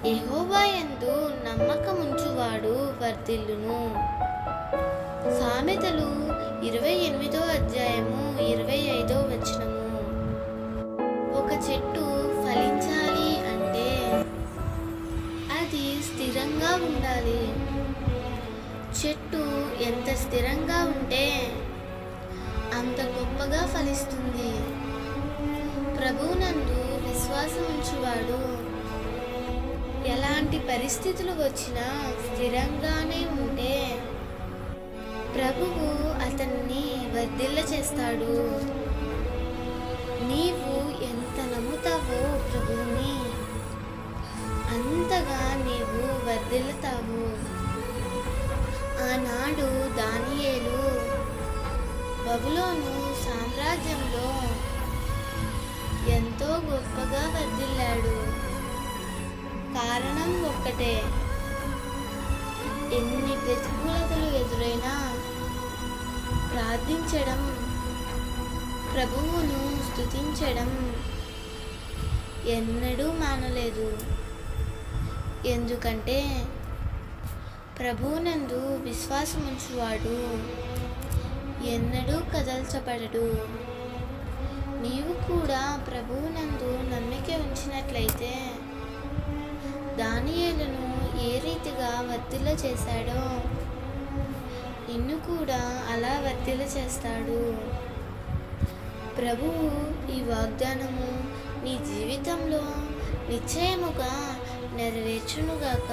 యెహోవా యందు నమ్మకముంచువాడు వర్ధిల్లును. సామెతలు 28వ అధ్యాయము 25వ వచనము. ఒక చెట్టు ఫలించాలి అంటే అది స్థిరంగా ఉండాలి. చెట్టు ఎంత స్థిరంగా ఉంటే అంత గొప్పగా ఫలిస్తుంది. ప్రభువునందు విశ్వాసం ఉంచువాడు ఎలాంటి పరిస్థితులు వచ్చినా స్థిరంగానే ఉంటే ప్రభువు అతన్ని వర్ధిల్ల చేస్తాడు. నీవు ఎంత నమ్ముతావో ప్రభువుని అంతగా నీవు వర్ధిల్లుతావు. ఆనాడు దానియేలు బబులోను సామ్రాజ్యంలో ఎంతో గొప్పగా వర్ధిల్లాడు. కారణం ఒక్కటే, ఎన్ని ప్రతికూలతలు ఎదురైనా ప్రార్థించడం, ప్రభువును స్తుతించడం ఎన్నడూ మానలేదు. ఎందుకంటే ప్రభువునందు విశ్వాసముంచువాడు ఎన్నడూ కదల్చబడడు. నీవు కూడా ప్రభువునందు నమ్మిక ఉంచినట్లయితే దానియేలును ఏ రీతిగా వర్ధిల్ల చేశాడో నిన్ను కూడా అలా వర్ధిల్ల చేస్తాడు. ప్రభువు ఈ వాగ్దానము నీ జీవితంలో నిశ్చయముగా నెరవేర్చునుగాక.